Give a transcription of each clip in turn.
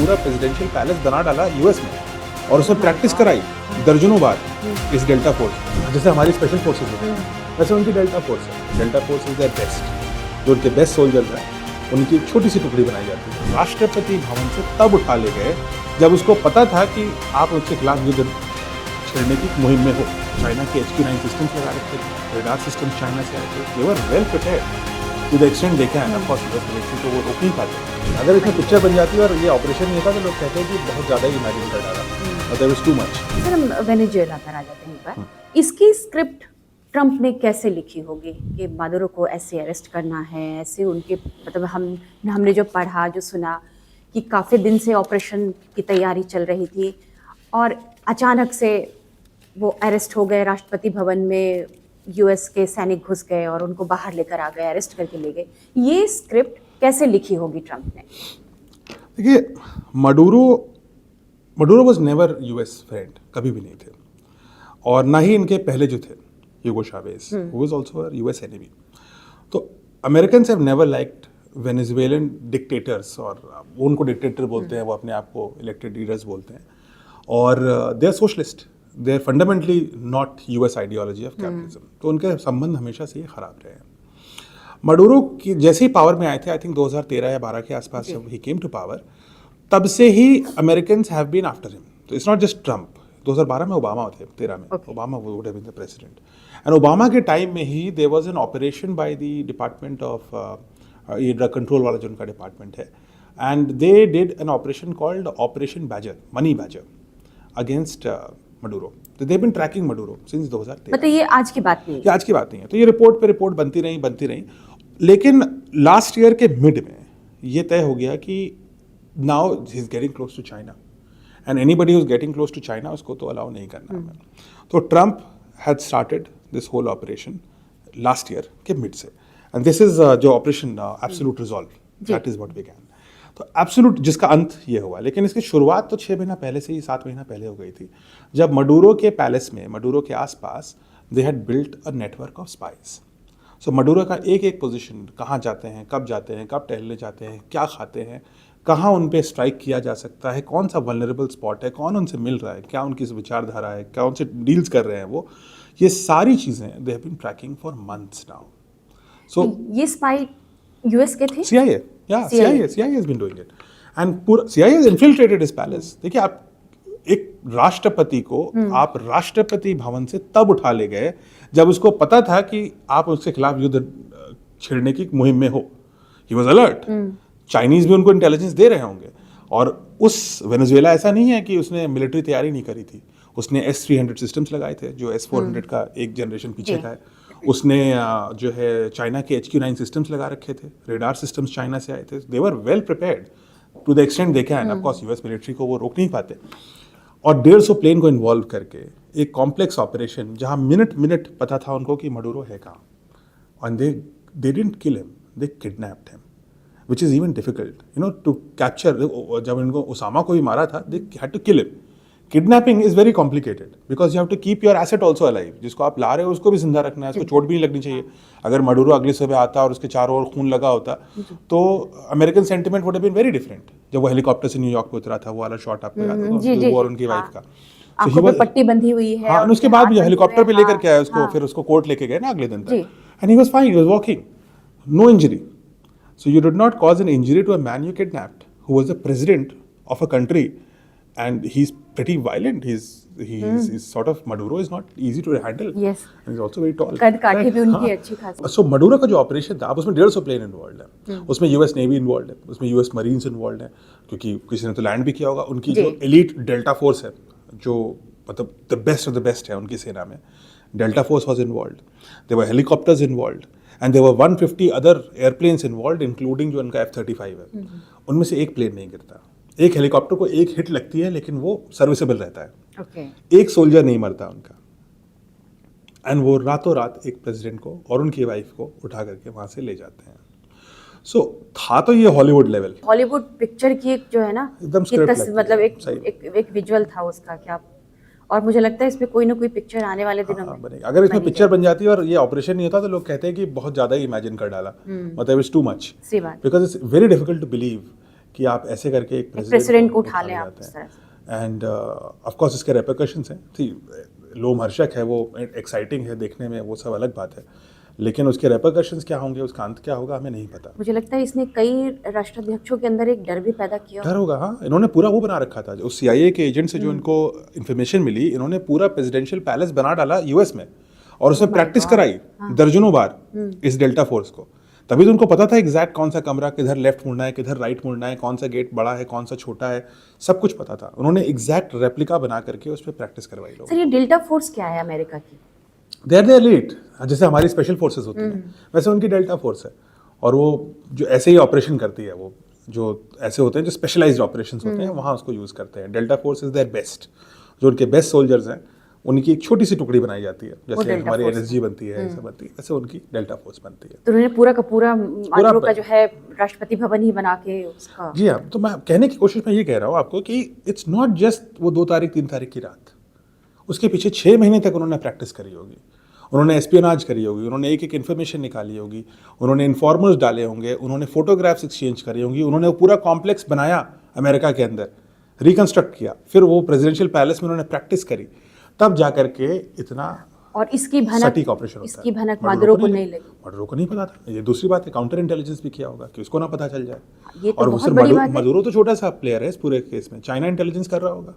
पूरा presidential palace बना डाला यूएस में, और उसमें प्रैक्टिस कराई दर्जनों बार इस डेल्टा फोर्स। जैसे हमारी स्पेशल फोर्सेज है वैसे उनकी डेल्टा फोर्स है। Delta force is their best, जो उनके बेस्ट सोल्जर हैं उनकी एक छोटी सी टुकड़ी बनाई जाती है। राष्ट्रपति भवन से तब उठा ले गए जब उसको पता था कि आप उसके खिलाफ युद्ध छेड़ने की मुहिम में हो। चाइना के HQ-9 सिस्टम्स लगा रखे थे, रेडार सिस्टम्स चाइना से आए थे, they were well prepared to the extent देखा है ना, ऑफ कोर्स यूएस मिलिट्री को वो रोक नहीं पाते। अगर इसमें पिक्चर बन जाती और ये ऑपरेशन नहीं था तो लोग कहते हैं कि बहुत ज़्यादा ही इमेजिन कर डाला, और there was too much. Sir हम वेनेजुएला पर आ जाते हैं एक बार। इसकी स्क्रिप्ट ट्रम्प ने कैसे लिखी होगी कि मादुरो को ऐसे अरेस्ट करना है, ऐसे उनके मतलब हमने जो पढ़ा जो सुना कि काफ़ी दिन से ऑपरेशन की तैयारी चल रही थी और अचानक से वो अरेस्ट हो गए, राष्ट्रपति भवन में यूएस के सैनिक घुस गए और उनको बाहर लेकर आ गए, अरेस्ट करके ले गए। ये स्क्रिप्ट कैसे लिखी होगी ट्रम्प ने? देखिए, मडूरो वाज नेवर यूएस फ्रेंड, कभी भी नहीं थे, और ना ही इनके पहले जो थे Hugo Chavez, who was also a US enemy. तो Americans have never liked Venezuelan dictators, और वो उनको डिक्टेटर बोलते हैं, वो अपने आप को इलेक्टेड लीडर्स बोलते हैं, और they are socialist, they are fundamentally not US ideology of capitalism. तो उनके संबंध हमेशा से ये खराब रहे हैं। मडूरो की जैसे ही पावर में आए थे, आई थिंक 2013 या 12 के आसपास जब ही केम टू पावर, तब से ही Americans have been after him. तो इट्स नॉट जस्ट ट्रम्प। 2012 में ओबामा थे, 13 में Obama would have been the president, and Obama के टाइम में ही there was an operation by the department of ये ड्रग कंट्रोल वाला जो उनका डिपार्टमेंट है, and they did an operation called operation badger, money badger, against Maduro. तो they been tracking Maduro since 2013। मतलब ये आज की बात नहीं है? ये आज की बात नहीं है। तो ये रिपोर्ट पे रिपोर्ट बनती रही, लेकिन लास्ट ईयर के मिड में ये तय हो गया कि now he is getting close to China, and anybody who is getting close to China उसको तो अलाउ नहीं करना है। तो Trump had started this whole operation last year के मिड से, एंड दिस इज जो operation absolute resolve, that is what began. तो एब्सोल्यूट जिसका अंत ये हुआ, लेकिन इसकी शुरुआत तो 6 महीना पहले से ही, 7 महीना पहले हो गई थी, जब मडूरो के पैलेस में, मडूरो के आसपास they had built a network of spies. So Maduro का एक एक पोजीशन, कहाँ जाते हैं, कब टहलने जाते हैं, क्या खाते हैं, कहाँ उन पे स्ट्राइक किया जा सकता है, कौन सा वल्नरेबल स्पॉट है, कौन उनसे मिल रहा है, क्या उनकी विचारधारा है, क्या उनसे डील्स कर रहे हैं वो, ये सारी चीज़ें they have been tracking for months now. So ये स्पाई यूएस के थे? CIA, yeah, CIA has been doing it, and पूरा CIA has infiltrated his palace। देखिए, आप एक राष्ट्रपति को आप राष्ट्रपति भवन से तब उठा ले गए जब उसको पता था कि आप उसके खिलाफ युद्ध छेड़ने की मुहिम में हो। He was alert। चाइनीज भी उनको इंटेलिजेंस दे रहे होंगे, और उस वेनेजुएला ऐसा नहीं है कि उसने मिलिट्री तैयारी नहीं करी थी। उसने S-300 सिस्टम्स लगाए थे, जो S-400 का एक जनरेशन पीछे का है। उसने जो है चाइना के HQ-9 सिस्टम्स लगा रखे थे, रेडार सिस्टम्स चाइना से आए थे, they were well prepared to the extent देखा है ना, ऑफ कोर्स यूएस मिलिट्री को वो रोक नहीं पाते, और 150 प्लेन को इन्वॉल्व करके एक कॉम्प्लेक्स ऑपरेशन, जहां मिनट पता था उनको कि मडूरो है कहाँ, and they didn't kill him, they kidnapped him, which is even difficult, you know, to capture। जब इनको उसामा को भी मारा था, they had to kill him। Kidnapping is very complicated because you have to keep your asset also alive। जिसको आप ला रहे हो उसको भी जिंदा रखना है, उसको चोट भी नहीं लगनी चाहिए। अगर मडूरो अगली सुबह आता और उसके चारों ओर खून लगा होता तो American sentiment would have been very different. जब वो हेलीकॉप्टर से न्यूयॉर्क पे उतरा था, वो वाला शॉट आपको याद होगा, वो और उनकी वाइफ का, आंखों पे पट्टी बंधी हुई है, हाँ, उसके बाद भी हेलीकॉप्टर पे लेकर के आया उसको, फिर उसको कोर्ट लेके गए ना अगले दिन तक, and he was fine, he was walking, no injury. So you did not cause an injury to a man you kidnapped, who was the president of a country, and he's pretty violent। He's sort of, Maduro is not easy to handle। Yes, and he's also very tall। कद काठी भी उनकी अच्छी खासी। So Maduro का जो operation था, अब उसमें 150 प्लेन इन्वॉल्व है, उसमें यूएस नेवी इन्वॉल्व है, उसमें यूएस मरीन्स इन्वॉल्व है, क्योंकि किसी ने तो लैंड भी किया होगा। उनकी जो एलीट डेल्टा फोर्स है, जो मतलब the best of the best है उनकी सेना में, Delta Force was involve, there were helicopters involve, and there were 150 other airplanes involve, including जो उनका F-35 है। उनमें से एक प्लेन नहीं गिरता। एक हेलीकॉप्टर को एक हिट लगती है, लेकिन वो सर्विसेबल रहता है। एक सोल्जर नहीं मरता उनका, एंड वो रातों रात एक प्रेसिडेंट को और उनकी वाइफ को उठा करके वहां से ले जाते हैं। सो था तो ये हॉलीवुड लेवल, हॉलीवुड पिक्चर की एक जो है ना, एकदम मतलब एक विजुअल था उसका क्या, और मुझे लगता है इसमें कोई ना कोई पिक्चर आने वाले दिनों में बनेगी। अगर इसमें पिक्चर बन जाती और ये ऑपरेशन नहीं होता तो लोग कहते हैं कि बहुत ज्यादा ही इमेजिन कर डाला, मतलब it's too much, because it's very difficult to believe कि आप ऐसे करके एक प्रेसिडेंट को उठा लें आप इस तरह से। एंड ऑफ कोर्स इसके रेपरकशंस हैं। थी लोमहर्षक है, वो एक्साइटिंग है देखने में, वो सब अलग बात है, लेकिन उसके रेपरकशंस क्या होंगे, उसका अंत क्या होगा, हमें नहीं पता। मुझे लगता है इसने कई राष्ट्राध्यक्षों के अंदर एक डर भी पैदा किया। डर होगा, हाँ। इन्होंने पूरा वो बना रखा था, उस CIA के एजेंट से जो इनको इन्फॉर्मेशन मिली, इन्होंने पूरा प्रेसिडेंशियल पैलेस बना डाला US में, और उसमें प्रैक्टिस कराई दर्जनों बार इस डेल्टा फोर्स को। तभी तो उनको पता था एग्जैक्ट कौन सा कमरा किधर लेफ्ट मुड़ना है, किधर राइट मुड़ना है, कौन सा गेट बड़ा है, कौन सा छोटा है, सब कुछ पता था। उन्होंने एग्जैक्ट रेप्लिका बना करके उस पर प्रैक्टिस करवाई लोग। सर, ये डेल्टा फोर्स क्या है अमेरिका की? दे आर द एलीट, जैसे हमारी स्पेशल फोर्सेस होती हैं वैसे उनकी डेल्टा फोर्स है, और वो जो ऐसे ही ऑपरेशन करती है, वो जो ऐसे होते हैं जो स्पेशलाइज्ड ऑपरेशंस होते हैं वहाँ उसको यूज़ करते हैं। Delta force is their best, जो उनके बेस्ट सोल्जर्स हैं उनकी एक छोटी सी टुकड़ी बनाई जाती है, जैसे हमारी NSG बनती है, ऐसे बनती है, ऐसे उनकी डेल्टा फोर्स बनती है। तो उन्होंने पूरा का पूरा माडुरो का जो है राष्ट्रपति भवन ही बना के उसका। जी हाँ, तो मैं कहने की कोशिश में ये कह रहा हूँ आपको कि इट्स नॉट जस्ट वो 2 तारीख 3 तारीख की रात, उसके पीछे 6 महीने तक उन्होंने प्रैक्टिस करी होगी, उन्होंने एस्पियोनाज करी होगी, उन्होंने एक एक इन्फॉर्मेशन निकाली होगी, उन्होंने इन्फॉर्मर्स डाले होंगे, उन्होंने फोटोग्राफ्स एक्सचेंज करी होंगी, उन्होंने पूरा कॉम्प्लेक्स बनाया अमेरिका के अंदर, रिकंस्ट्रक्ट किया, फिर वो प्रेसिडेंशियल पैलेस में उन्होंने प्रैक्टिस करी, तब जा करके इतना और इसकी भनक, सटीक ऑपरेशन होता है। इसकी भनक माडुरो को नहीं लगी। माडुरो को नहीं पता था। ये दूसरी बात है, काउंटर इंटेलिजेंस भी किया होगा कि उसको ना पता चल जाए। ये तो और बहुत सिर्फ बड़ी बात है। माडुरो तो छोटा सा प्लेयर है इस पूरे केस में, चाइना इंटेलिजेंस कर रहा होगा,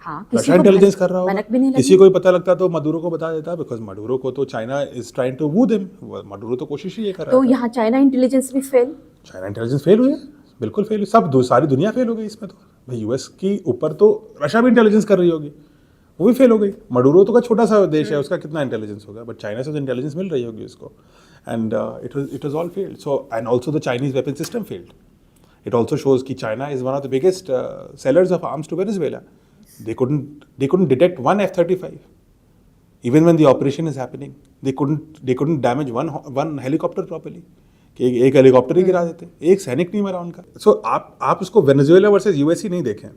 हाँ, रशिया इंटेलिजेंस कर रहा होगा, भनक भी नहीं लगी। किसी को भी पता लगता तो माडुरो को बता देता, बिकॉज माडुरो को तो China is trying to woo them, Maduro तो कोशिश ही ये कर रहा तो था। यहाँ चाइना इंटेलिजेंस भी फेल। चाइना इंटेलिजेंस फेल हुई है, बिल्कुल फेल हुई, सब सारी दुनिया फेल हो गई इसमें। तो भाई US की ऊपर तो रशिया भी इंटेलिजेंस कर रही होगी, वो भी फेल हो गई। माडुरो तो का छोटा सा देश है, उसका कितना इंटेलिजेंस होगा, बट चाइना से तो इंटेलिजेंस मिल रही होगी उसको, and it was all failed. So and also the Chinese weapon system failed. It also shows कि China is one of the biggest sellers of arms to Venezuela. They couldn't detect one F-35, even when the operation is happening. They couldn't damage one helicopter properly. कि एक helicopter ही गिरा देते, एक सैनिक नहीं मरा उनका। सो आप उसको वेनेजुएला वर्सेस US ही नहीं देखें,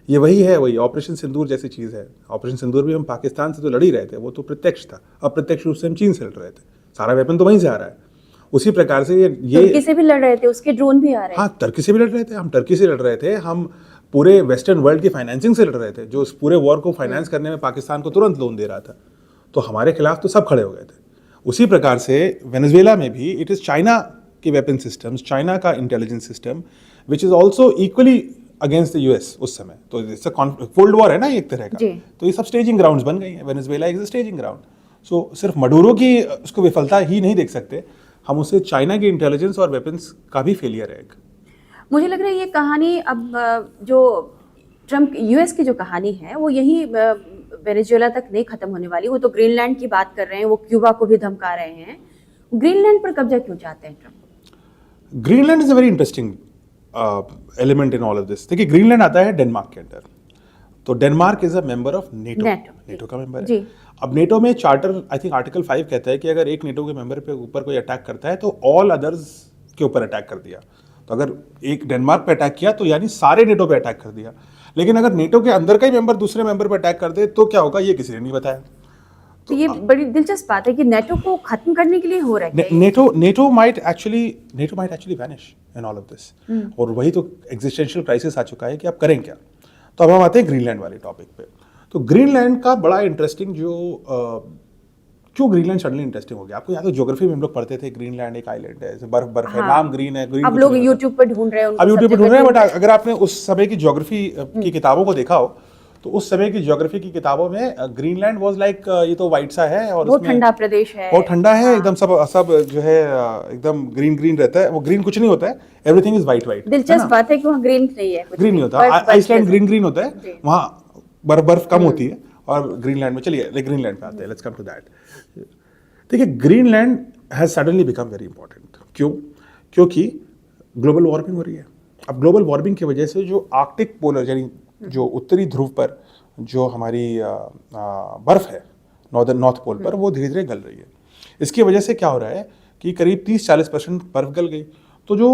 ये वही है, वही ऑपरेशन सिंदूर जैसी चीज़ है। ऑपरेशन सिंदूर भी हम पाकिस्तान से तो लड़ ही रहे थे, वो तो प्रत्यक्ष था, अप्रत्यक्ष रूप से हम चीन से लड़ रहे थे, सारा वेपन तो वहीं से आ रहा है। उसी प्रकार से ये तुर्की से भी लड़ रहे थे, उसके ड्रोन भी आ रहे हैं। हाँ, तुर्की से भी लड़ रहे थे, हम टर्की से लड़ रहे थे, हम पूरे वेस्टर्न वर्ल्ड की फाइनेंसिंग से लड़ रहे थे, जो उस पूरे वॉर को फाइनेंस करने में पाकिस्तान को तुरंत लोन दे रहा था, तो हमारे खिलाफ तो सब खड़े हो गए थे। उसी प्रकार से वेनेजुएला में भी इट इज़ चाइना की वेपन सिस्टम्स, चाइना का intelligence system which is also equally against the US उस समय। तो इससे कोल्ड वॉर है ना एक तरह का, तो ये सब स्टेजिंग ग्राउंड्स बन गई हैं। Venezuela is a staging ground. So सिर्फ माडुरो की उसको विफलता ही नहीं देख सकते हम, उसे चाइना की इंटेलिजेंस और वेपन्स का भी फेलियर है। मुझे लग रहा है ये कहानी अब जो ट्रम्प US की जो कहानी है वो यही वेनेजुएला तक नहीं खत्म होने वाली। वो तो ग्रीनलैंड की बात कर रहे हैं, वो क्यूबा को भी धमका रहे हैं। ग्रीनलैंड पर कब्जा क्यों चाहते हैं Trump? Greenland is a very interesting element in all of this. देखिए, ग्रीनलैंड आता है डेनमार्क के अंदर, तो Denmark is a member of NATO का मेंबर है। अब नेटो में चार्टर आई थिंक आर्टिकल 5 कहता है कि अगर एक नेटो के मेंबर पे ऊपर कोई अटैक करता है तो ऑल अदर्स के ऊपर अटैक कर दिया। तो अगर एक डेनमार्क पे अटैक किया तो यानी सारे नेटो पे अटैक कर दिया। लेकिन अगर नेटो के अंदर का ही मेंबर दूसरे मेंबर पे अटैक कर दे तो क्या होगा, ये किसी ने नहीं बताया। तो ये बड़ी दिलचस्प बात है कि नेटो को खत्म करने के लिए हो रहा है। NATO might actually vanish in all of this, और वही तो एग्जिस्टेंशियल क्राइसिस आ चुका है कि आप करें क्या। तो अब हम आते हैं ग्रीनलैंड वाले टॉपिक पे। तो ग्रीनलैंड का बड़ा इंटरेस्टिंग क्यों ग्रीनलैंड सडनली इंटरेस्टिंग हो गया, आपको याद है ज्योग्राफी में हम लोग पढ़ते थे ग्रीनलैंड एक आइलैंड है, बर्फ है, नाम ग्रीन है, ग्रीन अब लोग यूट्यूब पर ढूंढ रहे हैं, अब यूट्यूब पर ढूंढ रहे हैं। बट अगर आपने उस समय की ज्योग्राफी की किताबों को देखा हो तो उस समय की ज्योग्राफी की किताबों में ग्रीनलैंड वाज लाइक ये तो व्हाइट सा है और बहुत ठंडा प्रदेश है, बहुत ठंडा है एकदम, सब जो है एकदम ग्रीन रहता है। वो ग्रीन कुछ नहीं होता है, एवरीथिंग इज व्हाइट। दिलचस्प बात है कि वहाँ ग्रीन नहीं है, ग्रीन नहीं होता। आइसलैंड ग्रीन होता है, वहाँ बर्फ कम होती है, और ग्रीनलैंड में चलिए ग्रीनलैंड पे आते हैं, लेट्स कम टू दैट। देखिए, Greenland has suddenly become very important. क्यों? क्योंकि ग्लोबल वार्मिंग हो रही है। अब ग्लोबल वार्मिंग की वजह से जो आर्कटिक पोलर यानी जो उत्तरी ध्रुव पर जो हमारी बर्फ है नॉर्थ पोल पर, वो धीरे धीरे गल रही है। इसकी वजह से क्या हो रहा है कि करीब 30-40% बर्फ गल गई, तो जो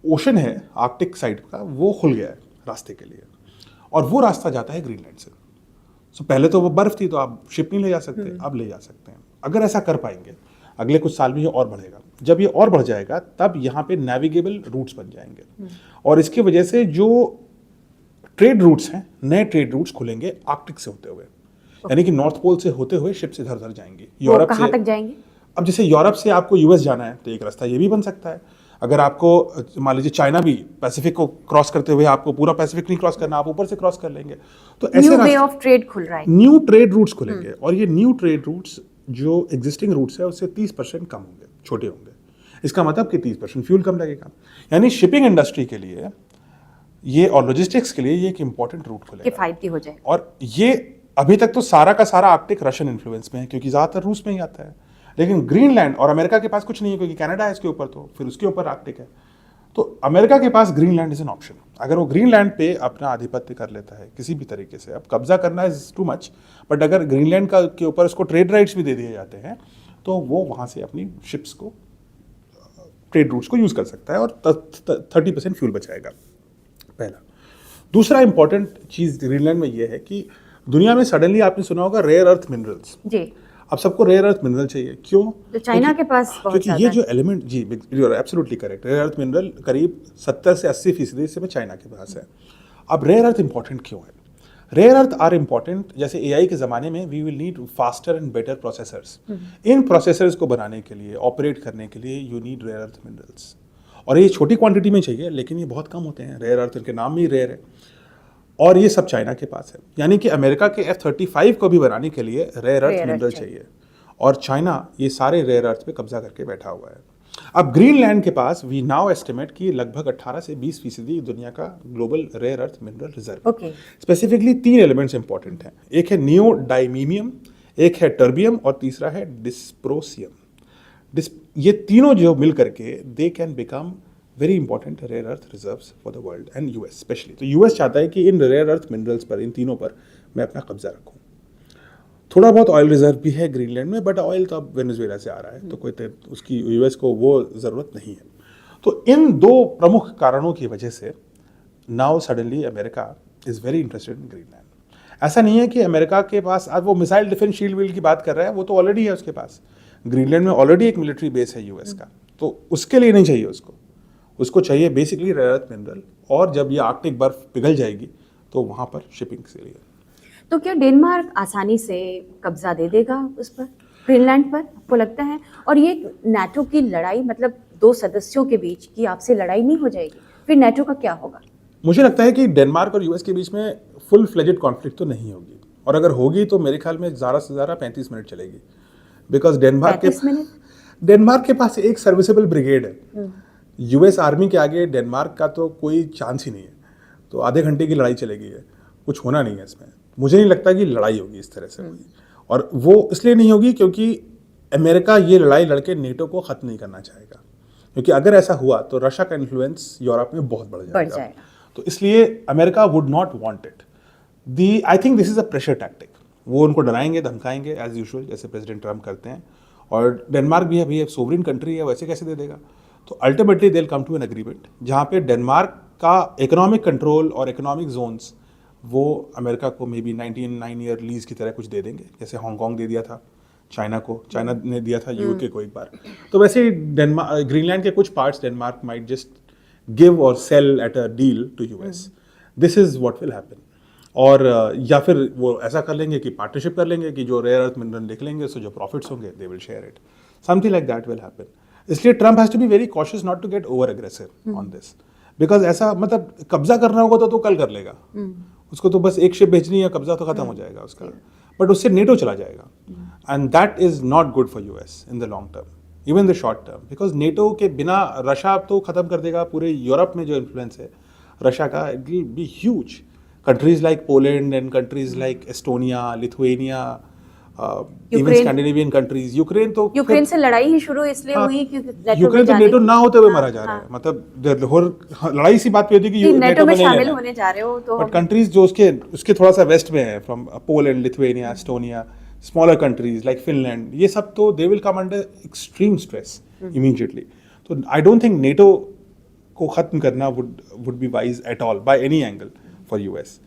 ओशन है आर्कटिक साइड का वो खुल गया है रास्ते के लिए, और वो रास्ता जाता है ग्रीनलैंड से। सो पहले तो वो बर्फ थी तो आप शिप नहीं ले जा सकते, अब ले जा सकते हैं। अगर ऐसा कर पाएंगे अगले कुछ साल में ये और बढ़ेगा। जब ये और बढ़ जाएगा तब यहाँ पे नेविगेबल रूट्स बन जाएंगे और इसकी वजह से जो ट्रेड रूट्स हैं, नए ट्रेड रूट्स खुलेंगे आर्कटिक से होते हुए, यानी कि नॉर्थ पोल से होते हुए शिप्स इधर उधर जाएंगी। यूरोप कहाँ से तक जाएंगे? अब जैसे यूरोप से आपको यूएस जाना है तो एक रास्ता ये भी बन सकता है। अगर आपको मान लीजिए चाइना भी पैसिफिक को क्रॉस करते हुए, आपको पूरा पैसिफिक नहीं क्रॉस करना, आप ऊपर से क्रॉस कर लेंगे, तो ऐसे न्यू वे ऑफ ट्रेड खुल रहा है, न्यू ट्रेड रूट्स खुलेंगे और ये न्यू ट्रेड रूट्स जो एग्जिस्टिंग रूट्स है उससे 30% कम होंगे, छोटे होंगे। इसका मतलब कि 30% फ्यूल कम लगेगा, यानी शिपिंग इंडस्ट्री के लिए ये और लॉजिस्टिक्स के लिए ये एक इंपॉर्टेंट रूट खुलेगा, किफायती हो जाए। और ये अभी तक तो सारा का सारा आर्कटिक रशियन इन्फ्लुएंस में है क्योंकि ज़्यादातर रूस में ही आता है, लेकिन ग्रीनलैंड और अमेरिका के पास कुछ नहीं है क्योंकि कनाडा है इसके ऊपर, तो फिर उसके ऊपर आर्कटिक है, तो अमेरिका के पास ग्रीनलैंड इज एन ऑप्शन। अगर वो ग्रीनलैंड पे अपना आधिपत्य कर लेता है किसी भी तरीके से, अब कब्जा करना इज टू मच, बट अगर ग्रीनलैंड का के ऊपर उसको ट्रेड राइट्स भी दे दिए जाते हैं तो वो वहाँ से अपनी शिप्स को, ट्रेड रूट्स को यूज़ कर सकता है और 30% फ्यूल बचाएगा, पहला। दूसरा इंपॉर्टेंट चीज़ ग्रीनलैंड में ये है कि दुनिया में सडनली आपने सुना होगा रेयर अर्थ मिनरल्स, जी, अब सबको रेयर अर्थ मिनरल चाहिए, क्यों? तो चाइना के पास बहुत क्योंकि ये जो एलिमेंट, जी you are absolutely correct, rare earth mineral करीब 70 से 80% इस समय चाइना के पास है। अब रेयर अर्थ इंपॉर्टेंट क्यों है? रेयर अर्थ आर इंपॉर्टेंट, जैसे एआई के ज़माने में we will need faster and better processors. इन प्रोसेसर्स को बनाने के लिए, ऑपरेट करने के लिए you need rare earth minerals, और ये छोटी क्वांटिटी में चाहिए लेकिन ये बहुत कम होते हैं। रेयर अर्थ, इनके नाम भी रेयर है, और ये सब चाइना के पास है, यानी कि अमेरिका के F-35 को भी बनाने के लिए रेयर अर्थ मिनरल चाहिए, और चाइना ये सारे रेयर अर्थ पे कब्जा करके बैठा हुआ है। अब ग्रीनलैंड के पास वी नाउ एस्टिमेट कि लगभग 18 से 20% दुनिया का global rare earth mineral reserve. Specifically 3 elements important हैं, एक है नियोडाइमीमियम, एक है टर्बियम और तीसरा है डिस्प्रोसियम। ये तीनों जो मिल करके they can become very important rare earth reserves for the world and US specially. तो यूएस चाहता है कि इन रेयर अर्थ मिनरल्स पर, इन तीनों पर मैं अपना कब्जा रखूं। थोड़ा बहुत ऑयल रिजर्व भी है ग्रीनलैंड में, बट ऑयल तो अब वेनेजुएला से आ रहा है, तो कोई उसकी यूएस को वो ज़रूरत नहीं है। तो इन 2 प्रमुख कारणों की वजह से now suddenly America is very interested in Greenland. ऐसा नहीं है कि अमेरिका के पास आज वो मिसाइल डिफेंस शील्ड विल की बात कर रहा है, वो तो ऑलरेडी है उसके पास। ग्रीनलैंड में ऑलरेडी एक मिलिट्री बेस है यूएस का, तो उसके लिए नहीं चाहिए उसको चाहिए बेसिकली रेयर अर्थ मिनरल, और जब ये आर्कटिक बर्फ पिघल जाएगी तो वहाँ पर शिपिंग के लिए। तो क्या डेनमार्क आसानी से कब्जा दे देगा उस पर, ग्रीनलैंड पर, आपको लगता है? और ये नाटो की लड़ाई, मतलब 2 सदस्यों के बीच की आपसे लड़ाई नहीं हो जाएगी, फिर नाटो का क्या होगा? मुझे लगता है कि डेनमार्क और यूएस के बीच में फुल फ्लेजेड कॉन्फ्लिक्ट तो नहीं होगी, और अगर होगी तो मेरे ख्याल में ज़्यादा से ज़्यादा 35 मिनट चलेगी, बिकॉज डेनमार्क के पास एक सर्विसेबल ब्रिगेड है। यूएस आर्मी के आगे डेनमार्क का तो कोई चांस ही नहीं है, तो आधे घंटे की लड़ाई चलेगी है, कुछ होना नहीं है इसमें। मुझे नहीं लगता कि लड़ाई होगी इस तरह से कोई, और वो इसलिए नहीं होगी क्योंकि अमेरिका ये लड़ाई लड़के नेटो को ख़त्म नहीं करना चाहेगा, क्योंकि अगर ऐसा हुआ तो रशिया का इन्फ्लुएंस यूरोप में बहुत बढ़ जाएगा। तो इसलिए America would not want it. I think this is a pressure tactic. वो उनको डराएंगे, धमकाएंगे एज यूजुअल, जैसे प्रेसिडेंट ट्रम्प करते हैं, और डेनमार्क भी अभी एक सोवरिन कंट्री है, वैसे कैसे दे देगा? तो ultimately they will come to an agreement जहाँ पे डेनमार्क का इकोनॉमिक कंट्रोल और इकोनॉमिक जोन्स वो अमेरिका को मे बी 99 ईयर लीज की तरह कुछ दे देंगे, जैसे हांगकांग दे दिया था चाइना को, चाइना ने दिया था यूके को एक बार। तो वैसे ही ग्रीनलैंड के कुछ parts Denmark might just give और sell at a deal to US. This is what will happen. और या फिर वो ऐसा कर लेंगे कि पार्टनरशिप कर लेंगे कि जो रेयर अर्थ मिनरल लिख लेंगे, सो जो प्रॉफिट्स होंगे they will share it, something like that will happen. इसलिए Trump has to be very cautious not to get over aggressive on this, because ऐसा मतलब कब्जा करना होगा तो कल कर लेगा, उसको तो बस एक शिप भेजनी है, कब्जा तो खत्म हो जाएगा उसका, बट उससे नेटो चला जाएगा, and that is not good for US in the long term, even the short term, because NATO के बिना रशिया तो खत्म कर देगा पूरे यूरोप में जो इन्फ्लुएंस है रशिया का, it will be huge. Countries like Poland and countries like Estonia, Lithuania, even Scandinavian countries, Ukraine से लड़ाई ही शुरू इसलिए हुई क्योंकि यूक्रेन तो नेटो ना होते हुए मारा जा रहा है, मतलब लड़ाई सी बात पे होती है कि नेटो में शामिल होने जा रहे हो, तो बट कंट्रीज जो उसके थोड़ा सा वेस्ट में है, from Poland, Lithuania, Estonia, smaller countries like Finland, ये सब तो दे will come under extreme stress immediately. तो आई डोंट थिंक नेटो को खत्म करना would be wise at all by any angle for US.